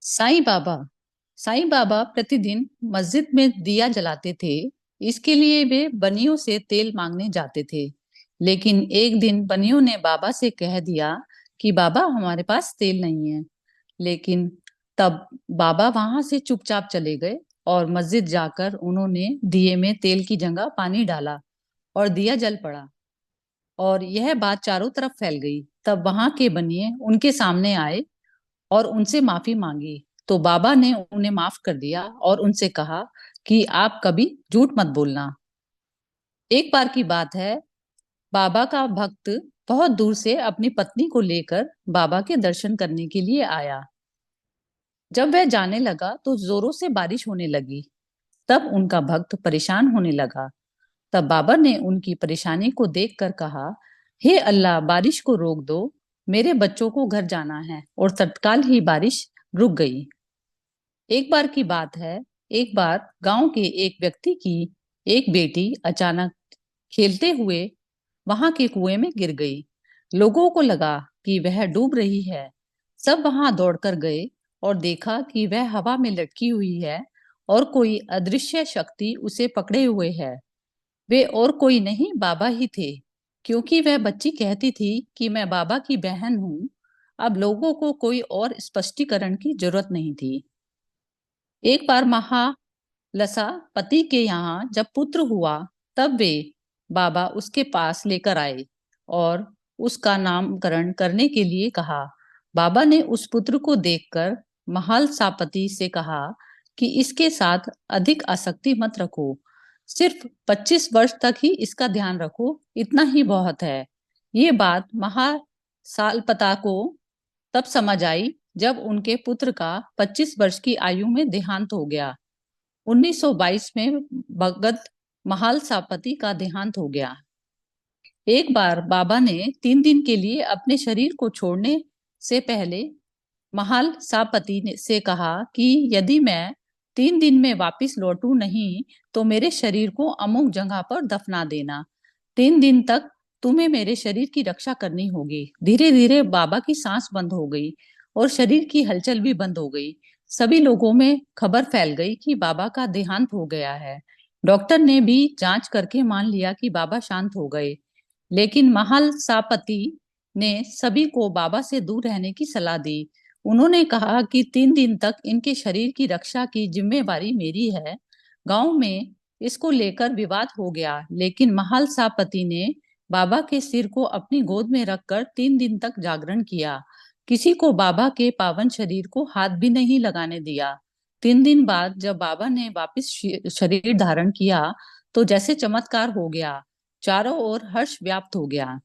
साईं बाबा साईं बाबा प्रतिदिन मस्जिद में दिया जलाते थे। इसके लिए वे बनियों से तेल मांगने जाते थे। लेकिन एक दिन बनियों ने बाबा से कह दिया कि बाबा हमारे पास तेल नहीं है। लेकिन तब बाबा वहां से चुपचाप चले गए और मस्जिद जाकर उन्होंने दिए में तेल की जगह पानी डाला और दिया जल पड़ा। और यह बात चारों तरफ फैल गई। तब वहां के बनिए उनके सामने आए और उनसे माफी मांगी। तो बाबा ने उन्हें माफ कर दिया और उनसे कहा कि आप कभी झूठ मत बोलना। एक बार की बात है, बाबा का भक्त बहुत दूर से अपनी पत्नी को लेकर बाबा के दर्शन करने के लिए आया। जब वह जाने लगा तो जोरों से बारिश होने लगी। तब उनका भक्त परेशान होने लगा। तब बाबा ने उनकी परेशानी को देखकर कहा, हे अल्लाह, बारिश को रोक दो, मेरे बच्चों को घर जाना है। और तत्काल ही बारिश रुक गई। एक बार की बात है, एक बार गांव के एक व्यक्ति की एक बेटी अचानक खेलते हुए वहां के कुएं में गिर गई। लोगों को लगा कि वह डूब रही है। सब वहां दौड़कर गए और देखा कि वह हवा में लटकी हुई है और कोई अदृश्य शक्ति उसे पकड़े हुए है। वे और कोई नहीं, बाबा ही थे। क्योंकि वह बच्ची कहती थी कि मैं बाबा की बहन हूं। अब लोगों को कोई और स्पष्टीकरण की जरूरत नहीं थी। एक बार महालसा पति के यहाँ जब पुत्र हुआ, तब वे बाबा उसके पास लेकर आए और उसका नामकरण करने के लिए कहा। बाबा ने उस पुत्र को देखकर महालसापति से कहा कि इसके साथ अधिक आसक्ति मत रखो। सिर्फ 25 वर्ष तक ही इसका ध्यान रखो, इतना ही बहुत है। ये बात महासालपता को तब समझ आई जब उनके पुत्र का 25 वर्ष की आयु में देहांत हो गया। 1922 में भगत महालसापति का देहांत हो गया। एक बार बाबा ने 3 दिन के लिए अपने शरीर को छोड़ने से पहले महालसापति ने से कहा कि यदि मैं 3 दिन में वापस लौटूं नहीं तो मेरे शरीर को अमुक जगह पर दफना देना। 3 दिन तक तुम्हें मेरे शरीर की रक्षा करनी होगी। धीरे धीरे बाबा की सांस बंद हो गई और शरीर की हलचल भी बंद हो गई। सभी लोगों में खबर फैल गई कि बाबा का देहांत हो गया है। डॉक्टर ने भी जांच करके मान लिया कि बाबा शांत हो गए। लेकिन महालसापति ने सभी को बाबा से दूर रहने की सलाह दी। उन्होंने कहा कि 3 दिन तक इनके शरीर की रक्षा की जिम्मेवारी मेरी है। गांव में इसको लेकर विवाद हो गया, लेकिन महालसापति ने बाबा के सिर को अपनी गोद में रखकर 3 दिन तक जागरण किया। किसी को बाबा के पावन शरीर को हाथ भी नहीं लगाने दिया। 3 दिन बाद जब बाबा ने वापस शरीर धारण किया तो जैसे चमत्कार हो गया। चारों ओर हर्ष व्याप्त हो गया।